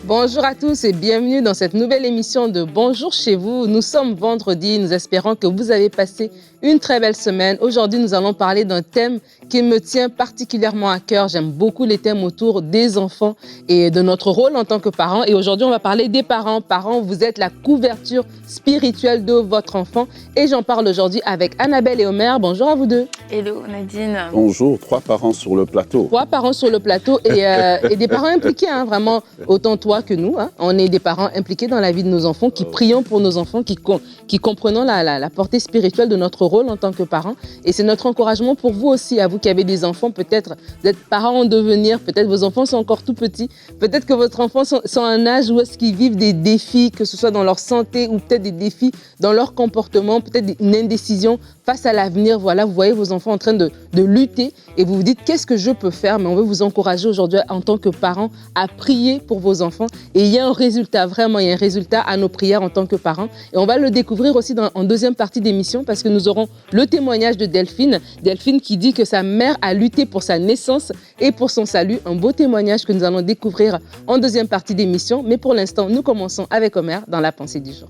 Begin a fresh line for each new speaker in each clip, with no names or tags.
Bonjour à tous et bienvenue dans cette nouvelle émission de Bonjour chez vous. Nous sommes vendredi, nous espérons que vous avez passé une très belle semaine. Aujourd'hui, nous allons parler d'un thème qui me tient particulièrement à cœur. J'aime beaucoup les thèmes autour des enfants et de notre rôle en tant que parents. Et aujourd'hui, on va parler des parents. Parents, vous êtes la couverture spirituelle de votre enfant. Et j'en parle aujourd'hui avec Annabelle et Omer. Bonjour à vous deux.
Hello Nadine.
Bonjour, 3 parents sur le plateau.
3 parents sur le plateau et des parents impliqués, hein, vraiment, autant toi que nous. Hein. On est des parents impliqués dans la vie de nos enfants, qui prions pour nos enfants, qui comprenons la portée spirituelle de notre rôle en tant que parents. Et c'est notre encouragement pour vous aussi, à vous qui avez des enfants, peut-être vous êtes parents en devenir, peut-être vos enfants sont encore tout petits, peut-être que votre enfant sont à un âge où est-ce qu'ils vivent des défis, que ce soit dans leur santé ou peut-être des défis dans leur comportement, peut-être une indécision face à l'avenir. Voilà, vous voyez vos enfants en train de lutter et vous vous dites qu'est-ce que je peux faire? Mais on veut vous encourager aujourd'hui en tant que parents à prier pour vos enfants. Et il y a un résultat, vraiment, il y a un résultat à nos prières en tant que parents. Et on va le découvrir aussi en deuxième partie d'émission parce que nous aurons le témoignage de Delphine. Delphine qui dit que sa mère a lutté pour sa naissance et pour son salut. Un beau témoignage que nous allons découvrir en deuxième partie d'émission. Mais pour l'instant, nous commençons avec Omer dans la pensée du jour.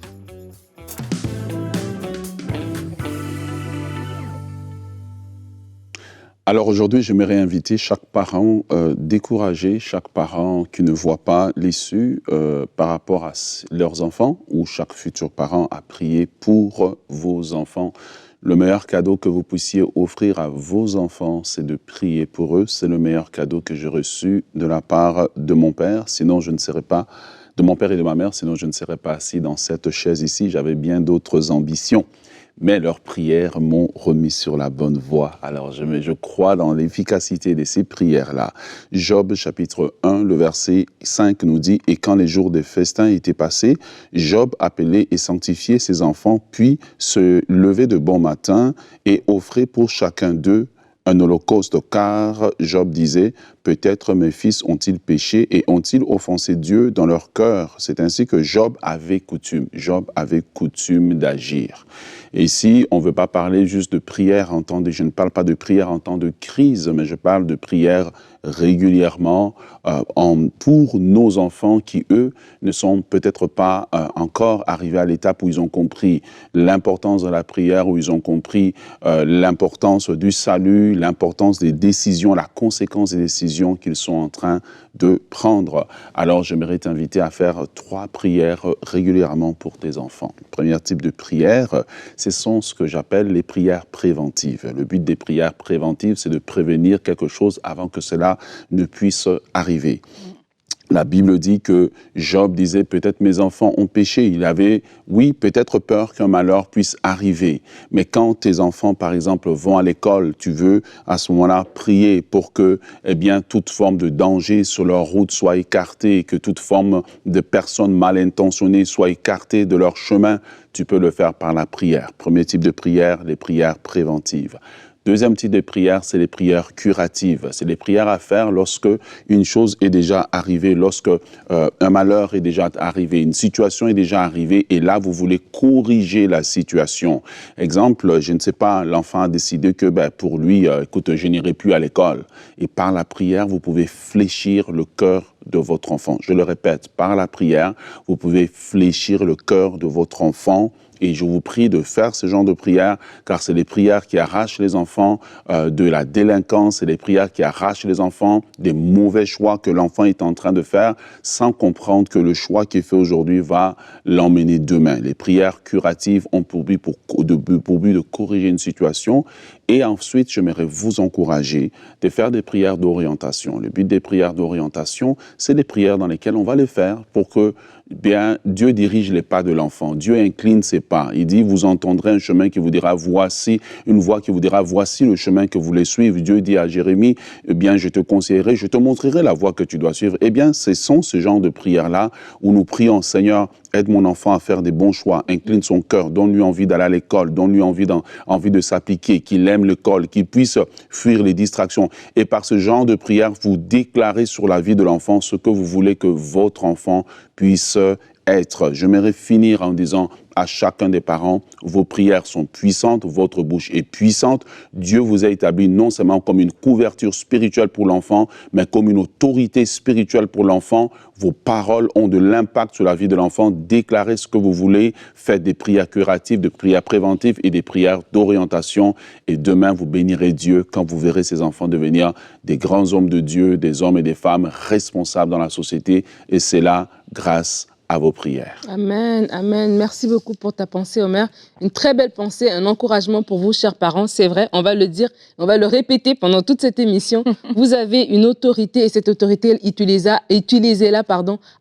Alors aujourd'hui, j'aimerais inviter chaque parent, décourager chaque parent qui ne voit pas l'issue par rapport à leurs enfants ou chaque futur parent à prier pour vos enfants. Le meilleur cadeau que vous puissiez offrir à vos enfants, c'est de prier pour eux. C'est le meilleur cadeau que j'ai reçu de la part de mon père. Sinon, je ne serais pas, de mon père et de ma mère, sinon je ne serais pas assis dans cette chaise ici. J'avais bien d'autres ambitions. Mais leurs prières m'ont remis sur la bonne voie. Alors, je crois dans l'efficacité de ces prières-là. Job, chapitre 1, le verset 5 nous dit « Et quand les jours des festins étaient passés, Job appelait et sanctifiait ses enfants, puis se levait de bon matin et offrait pour chacun d'eux un holocauste, car Job disait « Peut-être mes fils ont-ils péché et ont-ils offensé Dieu dans leur cœur ?» C'est ainsi que Job avait coutume d'agir. Et ici, on ne veut pas parler juste de prière en temps de... Je ne parle pas de prière en temps de crise, mais je parle de prière régulièrement pour nos enfants qui, eux, ne sont peut-être pas encore arrivés à l'étape où ils ont compris l'importance de la prière, où ils ont compris l'importance du salut, l'importance des décisions, la conséquence des décisions qu'ils sont en train de prendre. Alors, j'aimerais t'inviter à faire 3 prières régulièrement pour tes enfants. Le premier type de prière, ce sont ce que j'appelle les prières préventives. Le but des prières préventives, c'est de prévenir quelque chose avant que cela ne puisse arriver. La Bible dit que Job disait, peut-être mes enfants ont péché. Il avait, oui, peut-être peur qu'un malheur puisse arriver. Mais quand tes enfants, par exemple, vont à l'école, tu veux à ce moment-là prier pour que, eh bien, toute forme de danger sur leur route soit écartée, que toute forme de personnes mal intentionnées soit écartée de leur chemin. Tu peux le faire par la prière. Premier type de prière, les prières préventives. Deuxième type de prière, c'est les prières curatives. C'est les prières à faire lorsque une chose est déjà arrivée, lorsque un malheur est déjà arrivé, une situation est déjà arrivée et là, vous voulez corriger la situation. Exemple, je ne sais pas, l'enfant a décidé que pour lui, écoute, je n'irai plus à l'école. Et par la prière, vous pouvez fléchir le cœur de votre enfant. Je le répète, par la prière, vous pouvez fléchir le cœur de votre enfant. Et je vous prie de faire ce genre de prières, car c'est les prières qui arrachent les enfants de la délinquance, c'est les prières qui arrachent les enfants des mauvais choix que l'enfant est en train de faire, sans comprendre que le choix qui est fait aujourd'hui va l'emmener demain. Les prières curatives ont pour but de corriger une situation. Et ensuite, j'aimerais vous encourager de faire des prières d'orientation. Le but des prières d'orientation, c'est des prières dans lesquelles on va les faire pour que bien, Dieu dirige les pas de l'enfant. Dieu incline ses pas. Il dit, vous entendrez un chemin qui vous dira, voici, une voix qui vous dira, voici le chemin que vous voulez suivre. Dieu dit à Jérémie, eh bien, je te conseillerai, je te montrerai la voie que tu dois suivre. Eh bien, ce sont ce genre de prières-là où nous prions, Seigneur, aide mon enfant à faire des bons choix, incline son cœur, donne-lui envie d'aller à l'école, donne-lui envie de s'appliquer, qu'il aime l'école, qu'il puisse fuir les distractions. Et par ce genre de prière, vous déclarez sur la vie de l'enfant ce que vous voulez que votre enfant puisse être. J'aimerais finir en disant à chacun des parents, vos prières sont puissantes, votre bouche est puissante. Dieu vous a établi non seulement comme une couverture spirituelle pour l'enfant, mais comme une autorité spirituelle pour l'enfant. Vos paroles ont de l'impact sur la vie de l'enfant. Déclarez ce que vous voulez, faites des prières curatives, des prières préventives et des prières d'orientation. Et demain, vous bénirez Dieu quand vous verrez ces enfants devenir des grands hommes de Dieu, des hommes et des femmes responsables dans la société. Et c'est là grâce à vos prières.
Amen, amen. Merci beaucoup pour ta pensée, Omer. Une très belle pensée, un encouragement pour vous, chers parents. C'est vrai, on va le dire, on va le répéter pendant toute cette émission. Vous avez une autorité et cette autorité, utilisez-la,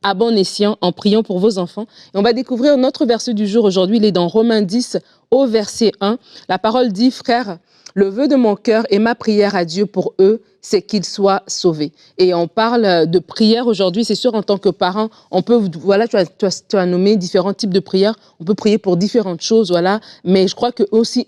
à bon escient en priant pour vos enfants. Et on va découvrir notre verset du jour aujourd'hui. Il est dans Romains 10 au verset 1. La parole dit, frères, le vœu de mon cœur et ma prière à Dieu pour eux, c'est qu'ils soient sauvés. Et on parle de prière aujourd'hui, c'est sûr, en tant que parent, on peut, voilà, tu as nommé différents types de prières, on peut prier pour différentes choses, voilà, mais je crois que aussi,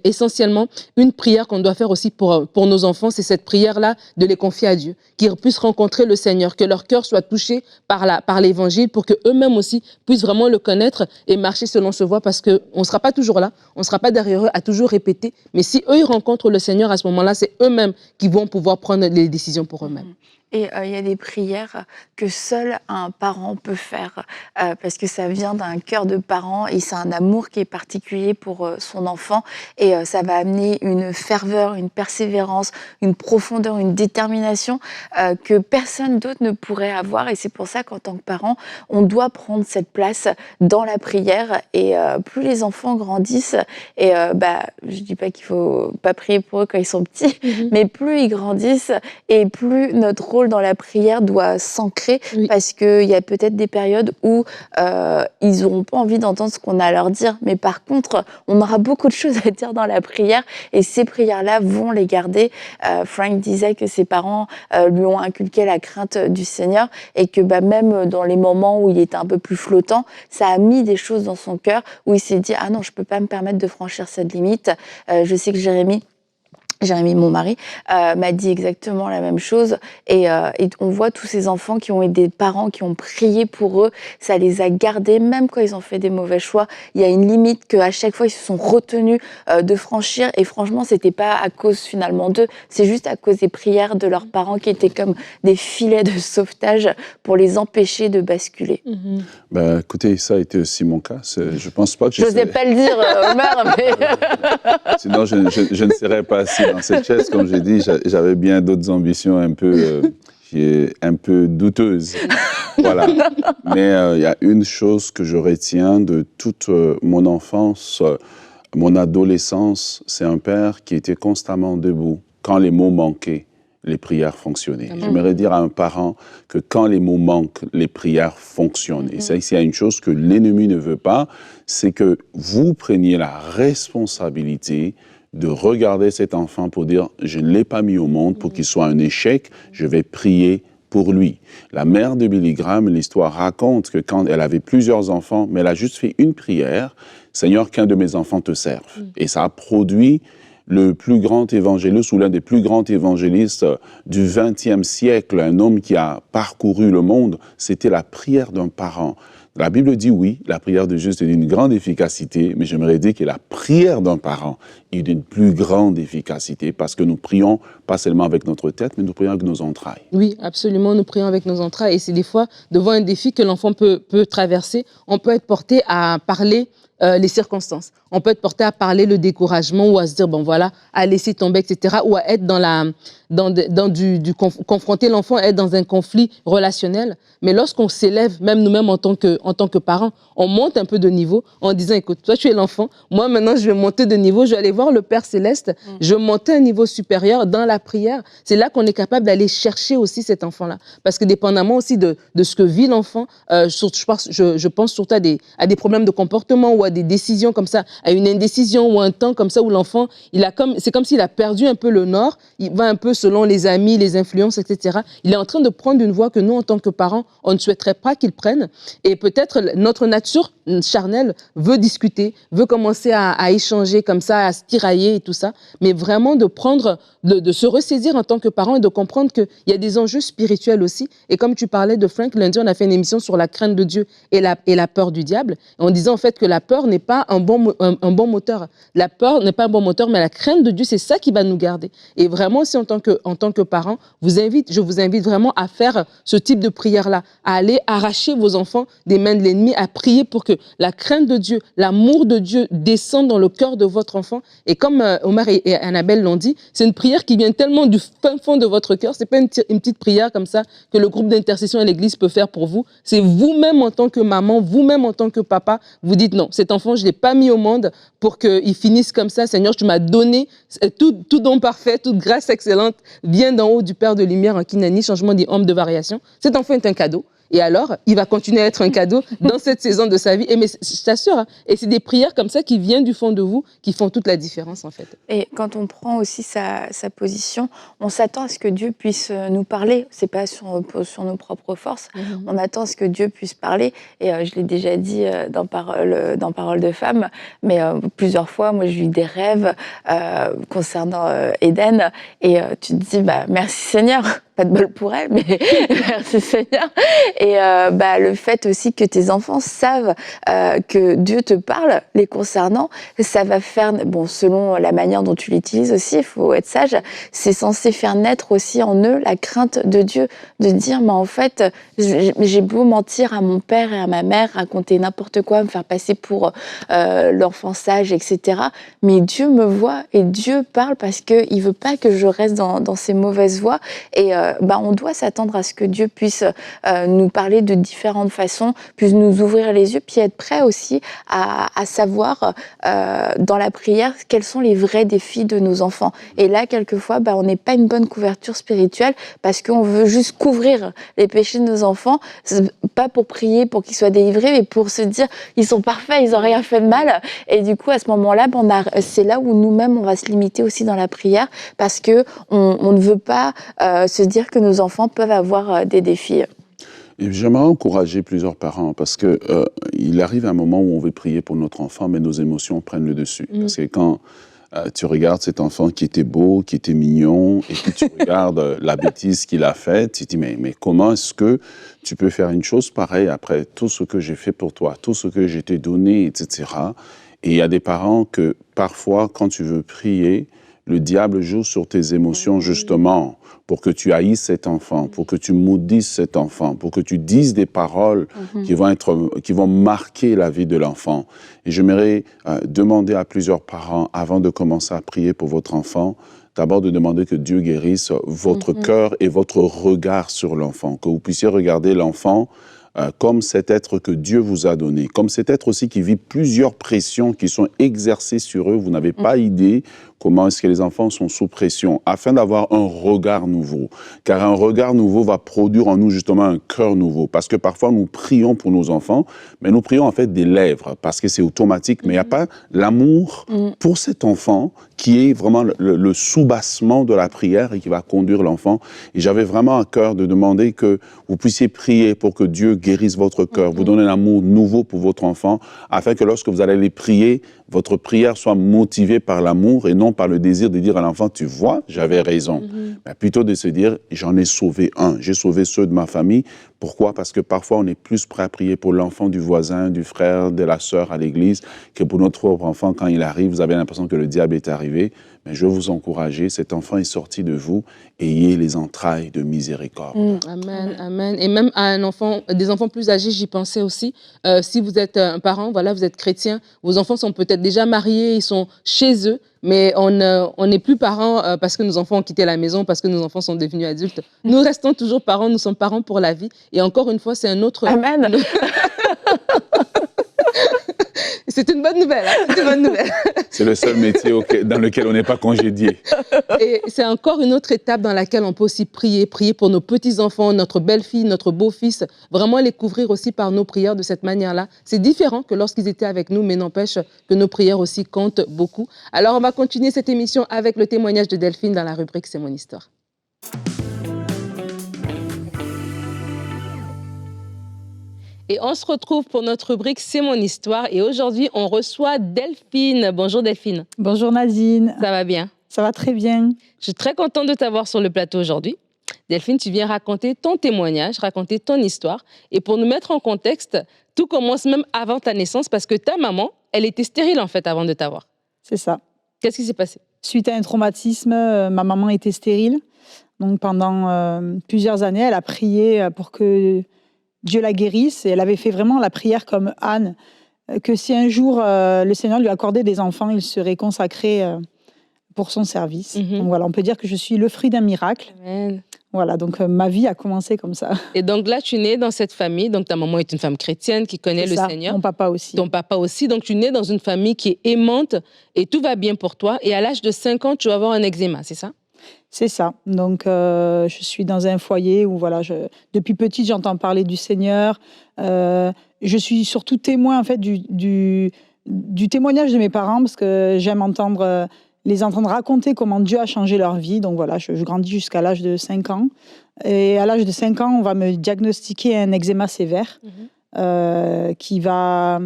essentiellement, une prière qu'on doit faire aussi pour nos enfants, c'est cette prière-là de les confier à Dieu, qu'ils puissent rencontrer le Seigneur, que leur cœur soit touché par l'évangile, pour qu'eux-mêmes aussi puissent vraiment le connaître et marcher selon ce voie, parce qu'on ne sera pas toujours là, on ne sera pas derrière eux à toujours répéter, mais si eux, ils rencontrent le Seigneur à ce moment-là, c'est eux-mêmes qui vont pouvoir prendre les décisions pour eux-mêmes.
Et il y a des prières que seul un parent peut faire parce que ça vient d'un cœur de parent et c'est un amour qui est particulier pour son enfant et ça va amener une ferveur, une persévérance, une profondeur, une détermination que personne d'autre ne pourrait avoir et c'est pour ça qu'en tant que parent, on doit prendre cette place dans la prière et plus les enfants grandissent et je dis pas qu'il faut pas prier pour eux quand ils sont petits, mais plus ils grandissent et plus notre rôle dans la prière doit s'ancrer parce qu'il y a peut-être des périodes où ils n'auront pas envie d'entendre ce qu'on a à leur dire. Mais par contre, on aura beaucoup de choses à dire dans la prière et ces prières-là vont les garder. Frank disait que ses parents lui ont inculqué la crainte du Seigneur et que même dans les moments où il était un peu plus flottant, ça a mis des choses dans son cœur où il s'est dit « Ah non, je ne peux pas me permettre de franchir cette limite. Je sais que Jérémie, mon mari, m'a dit exactement la même chose et on voit tous ces enfants qui ont eu des parents qui ont prié pour eux, ça les a gardés même quand ils ont fait des mauvais choix. Il y a une limite qu'à chaque fois ils se sont retenus de franchir et franchement c'était pas à cause finalement d'eux, c'est juste à cause des prières de leurs parents qui étaient comme des filets de sauvetage pour les empêcher de basculer.
Écoutez, ça a été aussi mon cas. Je pense pas que
je n'osais pas le dire, Omar, mais...
Sinon je ne serais pas assis dans cette chaise, comme j'ai dit, j'avais bien d'autres ambitions un peu douteuses. Voilà. Mais il y a une chose que je retiens de toute mon enfance, mon adolescence, c'est un père qui était constamment debout. Quand les mots manquaient, les prières fonctionnaient. J'aimerais dire à un parent que quand les mots manquent, les prières fonctionnent. Et ça, s'il y a une chose que l'ennemi ne veut pas, c'est que vous preniez la responsabilité de regarder cet enfant pour dire « je ne l'ai pas mis au monde pour qu'il soit un échec, je vais prier pour lui ». La mère de Billy Graham, l'histoire raconte que quand elle avait plusieurs enfants, mais elle a juste fait une prière, « Seigneur, qu'un de mes enfants te serve ». Et ça a produit le plus grand évangéliste ou l'un des plus grands évangélistes du XXe siècle, un homme qui a parcouru le monde, c'était la prière d'un parent. La Bible dit oui, la prière de juste est d'une grande efficacité, mais j'aimerais dire que la prière d'un parent est d'une plus grande efficacité parce que nous prions pas seulement avec notre tête, mais nous prions avec nos entrailles.
Oui, absolument, nous prions avec nos entrailles et c'est des fois devant un défi que l'enfant peut traverser, on peut être porté à parler les circonstances. On peut être porté à parler le découragement ou à se dire, bon voilà, à laisser tomber, etc. Ou à être confronter l'enfant, être dans un conflit relationnel. Mais lorsqu'on s'élève, même nous-mêmes en tant que parents, on monte un peu de niveau en disant, écoute, toi tu es l'enfant, moi maintenant je vais monter de niveau, je vais aller voir le Père Céleste, je vais monter à un niveau supérieur dans la prière. C'est là qu'on est capable d'aller chercher aussi cet enfant-là. Parce que dépendamment aussi de ce que vit l'enfant, je pense surtout à des problèmes de comportement ou à des décisions comme ça, à une indécision ou un temps comme ça où l'enfant, c'est comme s'il a perdu un peu le nord, il va un peu selon les amis, les influences, etc. Il est en train de prendre une voie que nous, en tant que parents, on ne souhaiterait pas qu'il prenne. Et peut-être notre nature charnelle veut discuter, veut commencer à échanger comme ça, à se tirailler et tout ça. Mais vraiment de se ressaisir en tant que parent et de comprendre qu'il y a des enjeux spirituels aussi. Et comme tu parlais de Frank, lundi, on a fait une émission sur la crainte de Dieu et la peur du diable. En disant en fait que la peur n'est pas un bon moteur. La peur n'est pas un bon moteur, mais la crainte de Dieu, c'est ça qui va nous garder. Et vraiment, aussi en tant que parent, je vous invite vraiment à faire ce type de prière-là, à aller arracher vos enfants des mains de l'ennemi, à prier pour que la crainte de Dieu, l'amour de Dieu descende dans le cœur de votre enfant. Et comme Omar et Annabelle l'ont dit, c'est une prière qui vient tellement du fin fond de votre cœur. C'est pas une petite prière comme ça que le groupe d'intercession à l'église peut faire pour vous. C'est vous-même en tant que maman, vous-même en tant que papa, vous dites non, cet enfant, je l'ai pas mis au monde pour qu'il finisse comme ça. Seigneur, tu m'as donné tout don parfait, toute grâce excellente vient d'en haut du Père de lumière en qui n'a ni changement ni ombre de variation. Cet enfant est un cadeau. Et alors, il va continuer à être un cadeau dans cette saison de sa vie. Mais je t'assure, hein, et c'est des prières comme ça qui viennent du fond de vous, qui font toute la différence en fait.
Et quand on prend aussi sa position, on s'attend à ce que Dieu puisse nous parler. C'est pas sur nos propres forces. On attend à ce que Dieu puisse parler. Et je l'ai déjà dit dans Parole de femme, mais plusieurs fois, moi, j'ai eu des rêves concernant Eden. Et tu te dis, merci Seigneur. Pas de bol pour elle, mais merci Seigneur. Et le fait aussi que tes enfants savent que Dieu te parle les concernant, ça va faire, selon la manière dont tu l'utilises aussi, il faut être sage, c'est censé faire naître aussi en eux la crainte de Dieu, de dire, mais en fait, j'ai beau mentir à mon père et à ma mère, raconter n'importe quoi, me faire passer pour l'enfant sage, etc. Mais Dieu me voit et Dieu parle parce qu'il veut pas que je reste dans ces mauvaises voies. Et on doit s'attendre à ce que Dieu puisse nous parler de différentes façons, puisse nous ouvrir les yeux, puis être prêt aussi à savoir dans la prière quels sont les vrais défis de nos enfants. Et là, quelquefois, on n'est pas une bonne couverture spirituelle parce qu'on veut juste couvrir les péchés de nos enfants, pas pour prier, pour qu'ils soient délivrés, mais pour se dire ils sont parfaits, ils n'ont rien fait de mal. Et du coup, à ce moment-là, c'est là où nous-mêmes, on va se limiter aussi dans la prière parce qu'on ne veut pas se dire que nos enfants peuvent avoir des défis.
Et j'aimerais encourager plusieurs parents parce que il arrive un moment où on veut prier pour notre enfant, mais nos émotions prennent le dessus. Parce que quand tu regardes cet enfant qui était beau, qui était mignon, et puis tu regardes la bêtise qu'il a faite, tu te dis, mais comment est-ce que tu peux faire une chose pareille après tout ce que j'ai fait pour toi, tout ce que je t'ai donné, etc. Et il y a des parents que parfois, quand tu veux prier, le diable joue sur tes émotions justement pour que tu haïsses cet enfant, pour que tu maudisses cet enfant, pour que tu dises des paroles qui vont marquer la vie de l'enfant. Et j'aimerais demander à plusieurs parents, avant de commencer à prier pour votre enfant, d'abord de demander que Dieu guérisse votre cœur et votre regard sur l'enfant, que vous puissiez regarder l'enfant comme cet être que Dieu vous a donné, comme cet être aussi qui vit plusieurs pressions qui sont exercées sur eux. Vous n'avez pas idée comment est-ce que les enfants sont sous pression, afin d'avoir un regard nouveau. Car un regard nouveau va produire en nous justement un cœur nouveau. Parce que parfois nous prions pour nos enfants, mais nous prions en fait des lèvres, parce que c'est automatique, mais il n'y a pas l'amour pour cet enfant qui est vraiment le soubassement de la prière et qui va conduire l'enfant. Et j'avais vraiment à cœur de demander que vous puissiez prier pour que Dieu guérisse votre cœur, vous donne un amour nouveau pour votre enfant, afin que lorsque vous allez les prier, votre prière soit motivée par l'amour et non par le désir de dire à l'enfant, tu vois, j'avais raison. Mais plutôt de se dire, j'en ai sauvé un, j'ai sauvé ceux de ma famille. Pourquoi? Parce que parfois, on est plus prêt à prier pour l'enfant du voisin, du frère, de la sœur à l'église, que pour notre propre enfant. Quand il arrive, vous avez l'impression que le diable est arrivé. Mais je veux vous encourager, cet enfant est sorti de vous, ayez les entrailles de miséricorde.
Amen, amen. Et même à des enfants plus âgés, j'y pensais aussi. Si vous êtes un parent, voilà, vous êtes chrétien, vos enfants sont peut-être déjà mariés, ils sont chez eux, mais on n'est plus parents parce que nos enfants ont quitté la maison, parce que nos enfants sont devenus adultes. Nous restons toujours parents, nous sommes parents pour la vie. Et encore une fois, c'est un autre...
Amen.
C'est une bonne nouvelle. Hein, c'est une bonne nouvelle.
C'est le seul métier dans lequel on n'est pas congédié.
Et c'est encore une autre étape dans laquelle on peut aussi prier pour nos petits-enfants, notre belle-fille, notre beau-fils, vraiment les couvrir aussi par nos prières de cette manière-là. C'est différent que lorsqu'ils étaient avec nous, mais n'empêche que nos prières aussi comptent beaucoup. Alors, on va continuer cette émission avec le témoignage de Delphine dans la rubrique C'est mon histoire. Et on se retrouve pour notre rubrique C'est mon histoire. Et aujourd'hui, on reçoit Delphine. Bonjour Delphine.
Bonjour Nadine.
Ça va bien?
Ça va très bien.
Je suis très contente de t'avoir sur le plateau aujourd'hui. Delphine, tu viens raconter ton témoignage, raconter ton histoire. Et pour nous mettre en contexte, tout commence même avant ta naissance parce que ta maman, elle était stérile en fait avant de t'avoir.
C'est ça.
Qu'est-ce qui s'est passé?
Suite à un traumatisme, ma maman était stérile. Donc pendant plusieurs années, elle a prié pour que Dieu la guérisse. Et elle avait fait vraiment la prière comme Anne, que si un jour le Seigneur lui accordait des enfants, il serait consacré pour son service. Donc voilà, on peut dire que je suis le fruit d'un miracle.
Amen.
Voilà, donc ma vie a commencé comme ça.
Et donc là, tu nais dans cette famille. Donc ta maman est une femme chrétienne qui connaît le Seigneur.
Mon papa aussi.
Ton papa aussi. Donc tu nais dans une famille qui est aimante et tout va bien pour toi. Et à l'âge de 5 ans, tu vas avoir un eczéma, c'est ça?
C'est ça. Donc, je suis dans un foyer où, voilà, depuis petite, j'entends parler du Seigneur. Je suis surtout témoin, en fait, du témoignage de mes parents, parce que j'aime les entendre raconter comment Dieu a changé leur vie. Donc, voilà, je grandis jusqu'à l'âge de 5 ans. Et à l'âge de 5 ans, on va me diagnostiquer un eczéma sévère qui va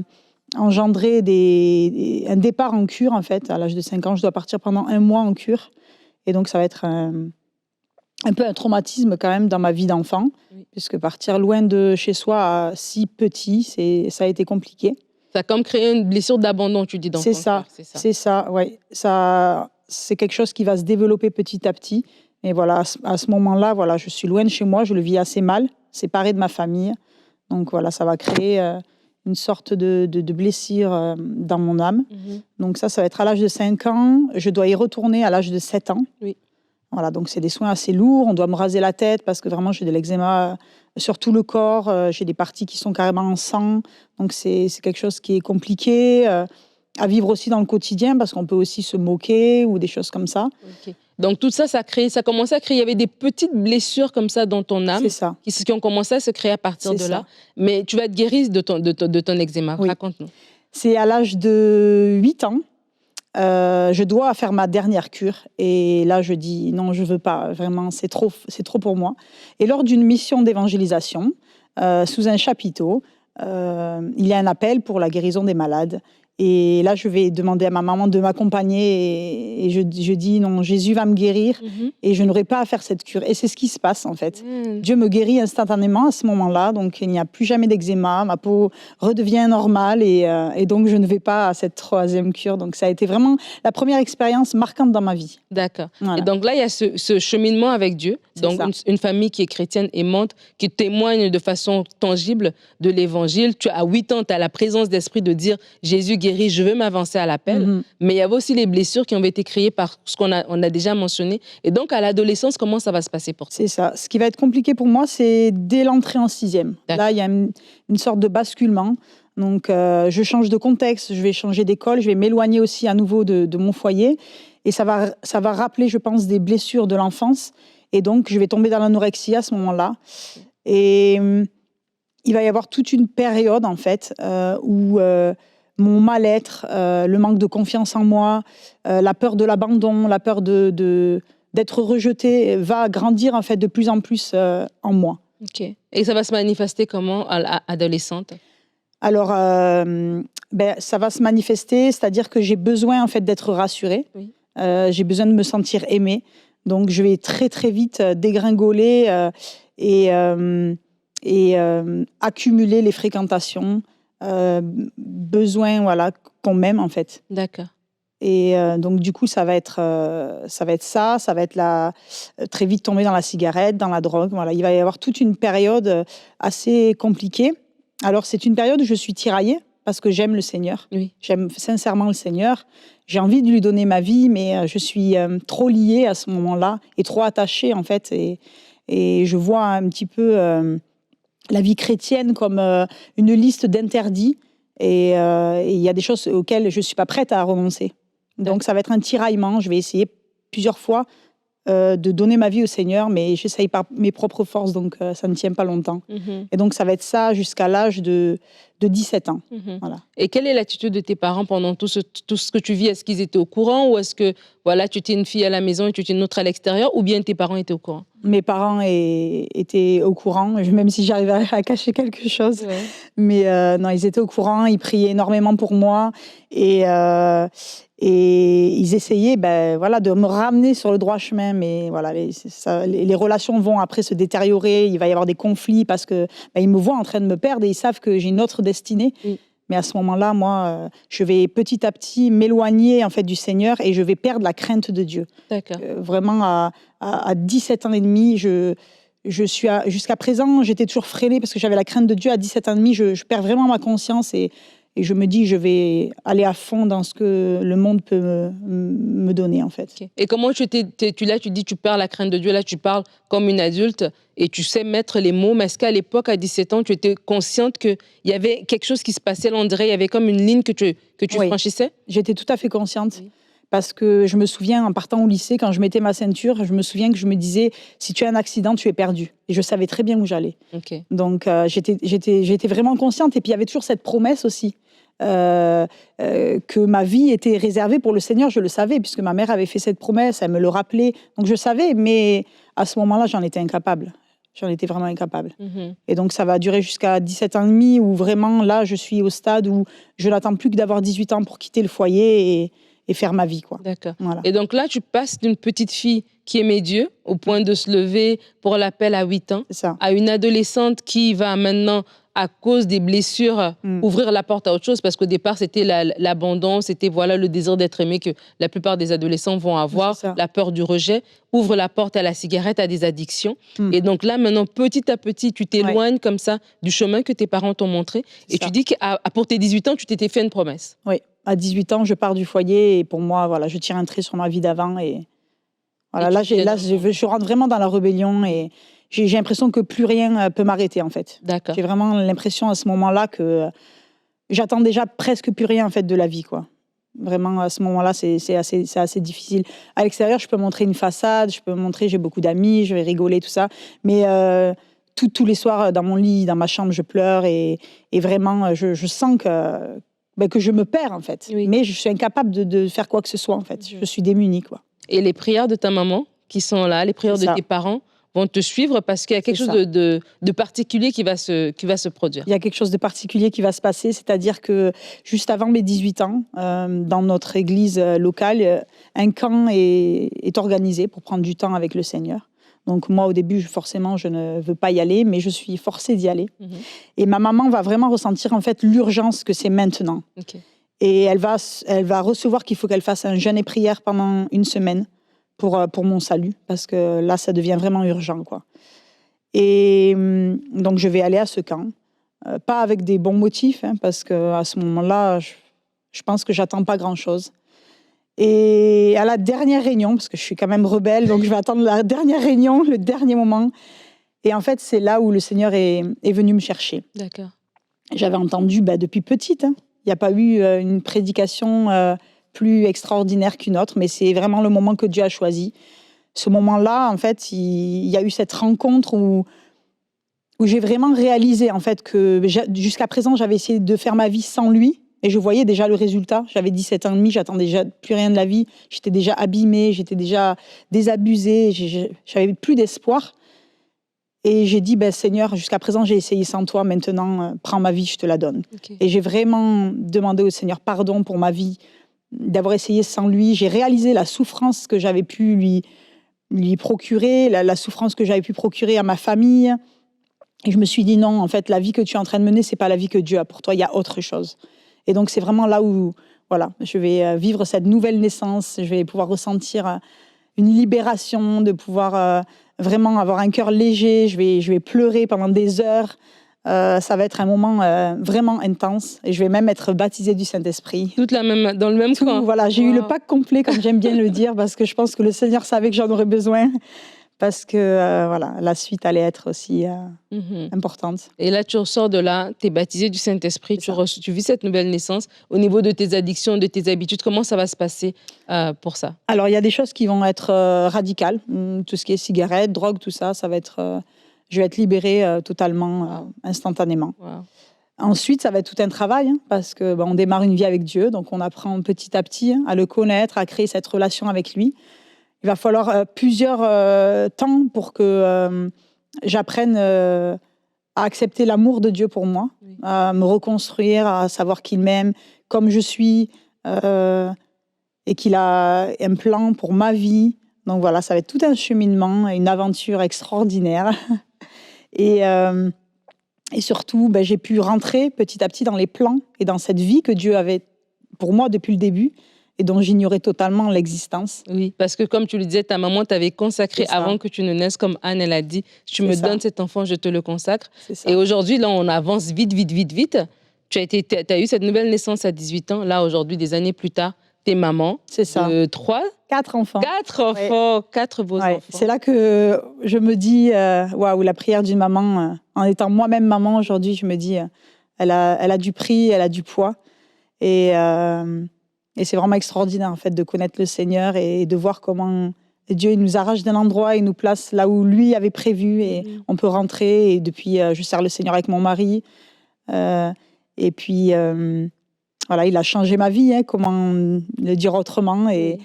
engendrer un départ en cure, en fait. À l'âge de 5 ans, je dois partir pendant 1 mois en cure. Et donc, ça va être un peu un traumatisme quand même dans ma vie d'enfant, puisque partir loin de chez soi si petit, ça a été compliqué.
Ça a comme créé une blessure d'abandon, tu dis, dans ton cœur.
C'est ça, oui. C'est quelque chose qui va se développer petit à petit. Et voilà, à ce moment-là, voilà, je suis loin de chez moi, je le vis assez mal, séparée de ma famille. Donc voilà, ça va créer une sorte de blessure dans mon âme. Donc ça va être à l'âge de 5 ans. Je dois y retourner à l'âge de 7 ans.
Oui.
Voilà, donc c'est des soins assez lourds. On doit me raser la tête parce que vraiment j'ai de l'eczéma sur tout le corps. J'ai des parties qui sont carrément en sang. Donc c'est quelque chose qui est compliqué à vivre aussi dans le quotidien parce qu'on peut aussi se moquer ou des choses comme ça.
Okay. Donc tout ça, ça commençait à créer. Il y avait des petites blessures comme ça dans ton âme qui ont commencé à se créer à partir de là. Mais tu vas être guérie de ton eczéma. Oui. Raconte-nous.
C'est à l'âge de 8 ans. Je dois faire ma dernière cure. Et là, je dis non, je veux pas. Vraiment, c'est trop pour moi. Et lors d'une mission d'évangélisation, sous un chapiteau, il y a un appel pour la guérison des malades. Et là, je vais demander à ma maman de m'accompagner et je dis non, Jésus va me guérir et je n'aurai pas à faire cette cure. Et c'est ce qui se passe en fait. Dieu me guérit instantanément à ce moment-là, donc il n'y a plus jamais d'eczéma, ma peau redevient normale et donc je ne vais pas à cette 3e cure. Donc ça a été vraiment la première expérience marquante dans ma vie.
D'accord. Voilà. Et donc là, il y a ce cheminement avec Dieu, donc une famille qui est chrétienne aimante, qui témoigne de façon tangible de l'évangile. Tu as 8 ans, tu as la présence d'esprit de dire Jésus guérit, je veux m'avancer à l'appel. Mais il y avait aussi les blessures qui ont été créées par ce qu'on a déjà mentionné. Et donc, à l'adolescence, comment ça va se passer pour toi?
C'est ça. Ce qui va être compliqué pour moi, c'est dès l'entrée en 6e. Là, il y a une sorte de basculement. Donc, je change de contexte, je vais changer d'école, je vais m'éloigner aussi à nouveau de mon foyer. Et ça va rappeler, je pense, des blessures de l'enfance. Et donc, je vais tomber dans l'anorexie à ce moment-là. Et il va y avoir toute une période, en fait, où mon mal-être, le manque de confiance en moi, la peur de l'abandon, la peur d'être rejetée va grandir, en fait, de plus en plus en moi.
Ok. Et ça va se manifester comment à adolescente?
Alors, ça va se manifester, c'est-à-dire que j'ai besoin, en fait, d'être rassurée. Oui. J'ai besoin de me sentir aimée. Donc, je vais très, très vite dégringoler et accumuler les fréquentations. Besoin, voilà, qu'on m'aime, en fait.
D'accord.
Et donc, du coup, ça va être très vite tomber dans la cigarette, dans la drogue. Voilà. Il va y avoir toute une période assez compliquée. Alors, c'est une période où je suis tiraillée parce que j'aime le Seigneur. Oui. J'aime sincèrement le Seigneur. J'ai envie de lui donner ma vie, mais je suis trop liée à ce moment-là et trop attachée, en fait. Et je vois un petit peu la vie chrétienne comme une liste d'interdits. Et il y a des choses auxquelles je ne suis pas prête à renoncer. Donc, ça va être un tiraillement. Je vais essayer plusieurs fois de donner ma vie au Seigneur, mais j'essaye par mes propres forces, donc ça ne tient pas longtemps. Et donc, ça va être ça jusqu'à l'âge de 17 ans. Voilà.
Et quelle est l'attitude de tes parents pendant tout ce que tu vis? Est-ce qu'ils étaient au courant, ou est-ce que voilà, tu étais une fille à la maison et tu étais une autre à l'extérieur, ou bien tes parents étaient au courant?
Mes parents étaient au courant, même si j'arrivais à cacher quelque chose.
Ouais.
Mais non, ils étaient au courant, ils priaient énormément pour moi. Et ils essayaient voilà, de me ramener sur le droit chemin. Mais voilà, les relations vont après se détériorer. Il va y avoir des conflits parce que ils me voient en train de me perdre et ils savent que j'ai une autre destinée. Mais à ce moment-là, moi, je vais petit à petit m'éloigner en fait du Seigneur et je vais perdre la crainte de Dieu.
D'accord.
Vraiment, à 17 ans et demi, jusqu'à présent, j'étais toujours freinée parce que j'avais la crainte de Dieu. À 17 ans et demi, je perds vraiment ma conscience et je me dis, je vais aller à fond dans ce que le monde peut me donner, en fait.
Okay. Et comment tu dis, tu perds la crainte de Dieu, là, tu parles comme une adulte et tu sais mettre les mots, mais est-ce qu'à l'époque, à 17 ans, tu étais consciente qu'il y avait quelque chose qui se passait, là, on dirait, il y avait comme une ligne que tu
Oui.
franchissais?
J'étais tout à fait consciente. Oui. Parce que je me souviens, en partant au lycée, quand je mettais ma ceinture, je me souviens que je me disais, si tu as un accident, tu es perdu. Et je savais très bien où j'allais.
Okay.
Donc, j'étais vraiment consciente. Et puis, il y avait toujours cette promesse aussi, que ma vie était réservée pour le Seigneur. Je le savais, puisque ma mère avait fait cette promesse, elle me le rappelait. Donc, je savais, mais à ce moment-là, j'en étais incapable. J'en étais vraiment incapable. Et donc, ça va durer jusqu'à 17 ans et demi, où vraiment, là, je suis au stade où je n'attends plus que d'avoir 18 ans pour quitter le foyer et faire ma vie, quoi.
D'accord.
Voilà.
Et donc là, tu passes d'une petite fille qui aimait Dieu, au point de se lever pour l'appel à 8 ans, à une adolescente qui va maintenant, à cause des blessures, ouvrir la porte à autre chose, parce qu'au départ, c'était l'abandon, c'était voilà, le désir d'être aimé que la plupart des adolescents vont avoir, la peur du rejet, ouvre la porte à la cigarette, à des addictions. Et donc là, maintenant, petit à petit, tu t'éloignes comme ça du chemin que tes parents t'ont montré. Et tu dis que pour tes 18 ans, tu t'étais fait une promesse.
Oui. À 18 ans, je pars du foyer et pour moi, voilà, je tire un trait sur ma vie d'avant. Et voilà, je rentre vraiment dans la rébellion et j'ai l'impression que plus rien peut m'arrêter, en fait.
D'accord.
J'ai vraiment l'impression à ce moment-là que j'attends déjà presque plus rien, en fait, de la vie, quoi. Vraiment, à ce moment-là, c'est assez difficile. À l'extérieur, je peux montrer une façade, je peux montrer j'ai beaucoup d'amis, je vais rigoler, tout ça. Mais tous les soirs, dans mon lit, dans ma chambre, je pleure et vraiment, je sens que je me perds, en fait. Oui. Mais je suis incapable de faire quoi que ce soit, en fait. Je suis démunie, quoi.
Et les prières de ta maman, qui sont là, les prières de tes parents, vont te suivre parce qu'il y a quelque chose de particulier qui va se produire.
Il y a quelque chose de particulier qui va se passer, c'est-à-dire que juste avant mes 18 ans, dans notre église locale, un camp est organisé pour prendre du temps avec le Seigneur. Donc moi, au début, forcément, je ne veux pas y aller, mais je suis forcée d'y aller. Et ma maman va vraiment ressentir en fait l'urgence que c'est maintenant. Okay. Et elle va recevoir qu'il faut qu'elle fasse un jeûne et prière pendant 1 semaine pour mon salut, parce que là, ça devient vraiment urgent, quoi. Et donc, je vais aller à ce camp, pas avec des bons motifs, parce qu'à ce moment-là, je pense que j'attends pas grand-chose. Et à la dernière réunion, parce que je suis quand même rebelle, donc je vais attendre la dernière réunion, le dernier moment. Et en fait, c'est là où le Seigneur est venu me chercher.
D'accord.
J'avais entendu depuis petite. Il n'y a pas eu une prédication plus extraordinaire qu'une autre, mais c'est vraiment le moment que Dieu a choisi. Ce moment-là, en fait, il y a eu cette rencontre où j'ai vraiment réalisé en fait, que jusqu'à présent, j'avais essayé de faire ma vie sans lui. Et je voyais déjà le résultat. J'avais 17 ans et demi, j'attendais déjà plus rien de la vie. J'étais déjà abîmée, j'étais déjà désabusée, j'avais plus d'espoir. Et j'ai dit, Seigneur, jusqu'à présent, j'ai essayé sans toi. Maintenant, prends ma vie, je te la donne. Okay. Et j'ai vraiment demandé au Seigneur pardon pour ma vie, d'avoir essayé sans lui. J'ai réalisé la souffrance que j'avais pu lui procurer, la souffrance que j'avais pu procurer à ma famille. Et je me suis dit, non, en fait, la vie que tu es en train de mener, c'est pas la vie que Dieu a pour toi. Il y a autre chose. Et donc, c'est vraiment là où voilà, je vais vivre cette nouvelle naissance. Je vais pouvoir ressentir une libération, de pouvoir vraiment avoir un cœur léger. Je vais pleurer pendant des heures. Ça va être un moment vraiment intense. Et je vais même être baptisée du Saint-Esprit.
Dans le même coin.
Voilà, j'ai eu le pack complet, comme j'aime bien le dire, parce que je pense que le Seigneur savait que j'en aurais besoin. parce que voilà, la suite allait être aussi importante.
Et là, tu ressors de là, tu es baptisé du Saint-Esprit, tu vis cette nouvelle naissance. Au niveau de tes addictions, de tes habitudes, comment ça va se passer pour ça?
Alors, il y a des choses qui vont être radicales. Tout ce qui est cigarettes, drogue, tout ça, ça va être... je vais être libérée totalement, instantanément.
Wow.
Ensuite, ça va être tout un travail, parce que on démarre une vie avec Dieu, donc on apprend petit à petit à le connaître, à créer cette relation avec lui. Il va falloir plusieurs temps pour que j'apprenne à accepter l'amour de Dieu pour moi, à me reconstruire, à savoir qu'il m'aime comme je suis et qu'il a un plan pour ma vie. Donc voilà, ça va être tout un cheminement, une aventure extraordinaire. Et surtout, j'ai pu rentrer petit à petit dans les plans et dans cette vie que Dieu avait pour moi depuis le début et dont j'ignorais totalement l'existence.
Oui, parce que comme tu le disais, ta maman t'avait consacré avant que tu ne naisses, comme Anne, elle a dit, tu me donnes cet enfant, je te le consacre. Et aujourd'hui, là, on avance vite. Tu as eu cette nouvelle naissance à 18 ans. Là, aujourd'hui, des années plus tard, t'es maman de
4 enfants.
4 enfants, 4 beaux enfants.
C'est là que je me dis, waouh, la prière d'une maman, en étant moi-même maman aujourd'hui, je me dis, elle a du prix, elle a du poids. Et c'est vraiment extraordinaire en fait de connaître le Seigneur et de voir comment Dieu il nous arrache d'un endroit et nous place là où lui avait prévu et on peut rentrer. Et depuis, je sers le Seigneur avec mon mari. Et puis, voilà, il a changé ma vie, comment le dire autrement. Et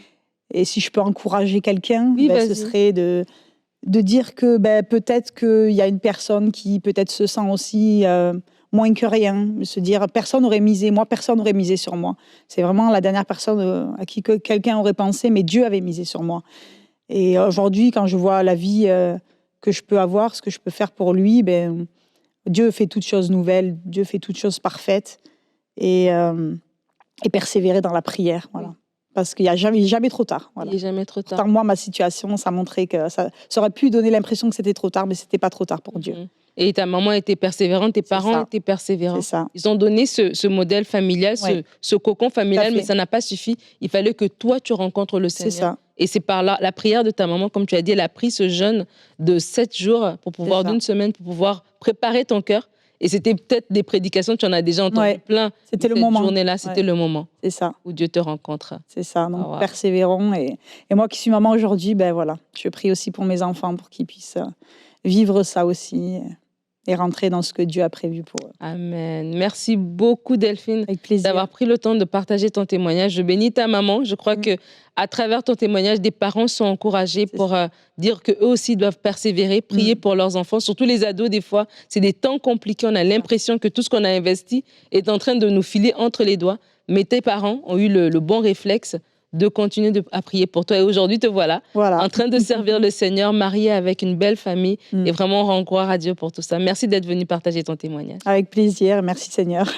si je peux encourager quelqu'un, ce serait de dire que peut-être qu'il y a une personne qui peut-être se sent aussi... moins que rien, se dire personne n'aurait misé sur moi. C'est vraiment la dernière personne à qui quelqu'un aurait pensé, mais Dieu avait misé sur moi. Et aujourd'hui, quand je vois la vie que je peux avoir, ce que je peux faire pour lui, Dieu fait toutes choses nouvelles, Dieu fait toutes choses parfaites et persévérer dans la prière, voilà. Parce qu'il n'y a jamais trop tard. Voilà.
Il n'est jamais trop tard.
Pourtant, moi, ma situation, ça montrait que ça aurait pu donner l'impression que c'était trop tard, mais ce n'était pas trop tard pour Dieu.
Et ta maman était persévérante, tes parents étaient persévérants. Ils ont donné ce modèle familial, ce cocon familial, mais ça n'a pas suffi. Il fallait que toi, tu rencontres le Seigneur. Et c'est par là, la prière de ta maman, comme tu as dit, elle a pris ce jeûne de 7 jours pour pouvoir, d'une semaine, pour pouvoir préparer ton cœur. Et c'était peut-être des prédications, tu en as déjà entendu plein.
C'était le moment.
Cette journée-là, c'était le moment.
C'est ça.
Où Dieu te rencontre.
C'est ça, donc persévérons. Et moi qui suis maman aujourd'hui, voilà, je prie aussi pour mes enfants, pour qu'ils puissent vivre ça aussi. Et rentrer dans ce que Dieu a prévu pour eux.
Amen. Merci beaucoup, Delphine,
d'avoir
pris le temps de partager ton témoignage. Je bénis ta maman. Je crois que à travers ton témoignage, des parents sont encouragés pour dire qu'eux aussi doivent persévérer, prier pour leurs enfants. Surtout les ados, des fois, c'est des temps compliqués. On a l'impression que tout ce qu'on a investi est en train de nous filer entre les doigts. Mais tes parents ont eu le bon réflexe de continuer à prier pour toi. Et aujourd'hui, te voilà en train de servir le Seigneur, marié avec une belle famille. Et vraiment, on rend gloire à Dieu pour tout ça. Merci d'être venu partager ton témoignage.
Avec plaisir. Merci Seigneur.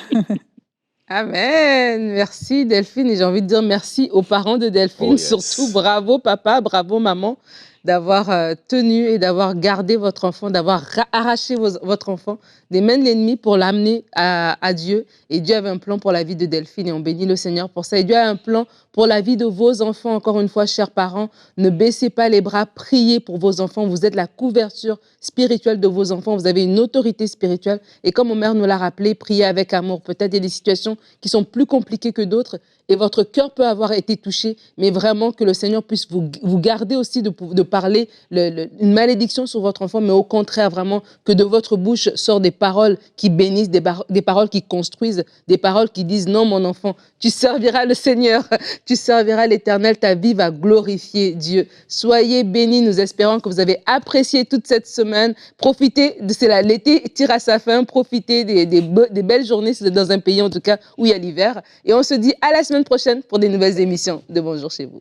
Amen. Merci Delphine. Et j'ai envie de dire merci aux parents de Delphine. Surtout, bravo papa, bravo maman, d'avoir tenu et d'avoir gardé votre enfant, d'avoir arraché votre enfant des mains de l'ennemi pour l'amener à Dieu. Et Dieu avait un plan pour la vie de Delphine et on bénit le Seigneur pour ça. Et Dieu a un plan pour la vie de vos enfants. Encore une fois, chers parents, ne baissez pas les bras, priez pour vos enfants. Vous êtes la couverture spirituelle de vos enfants. Vous avez une autorité spirituelle. Et comme mon mère nous l'a rappelé, priez avec amour. Peut-être il y a des situations qui sont plus compliquées que d'autres et votre cœur peut avoir été touché, mais vraiment que le Seigneur puisse vous garder aussi de parler une malédiction sur votre enfant, mais au contraire, vraiment, que de votre bouche sortent des paroles qui bénissent, des paroles qui construisent, des paroles qui disent « Non, mon enfant, tu serviras le Seigneur, tu serviras l'Éternel, ta vie va glorifier Dieu. » Soyez bénis, nous espérons que vous avez apprécié toute cette semaine. Profitez, l'été tire à sa fin, profitez des belles journées, c'est dans un pays en tout cas où il y a l'hiver. Et on se dit à la semaine prochaine pour des nouvelles émissions de Bonjour chez vous.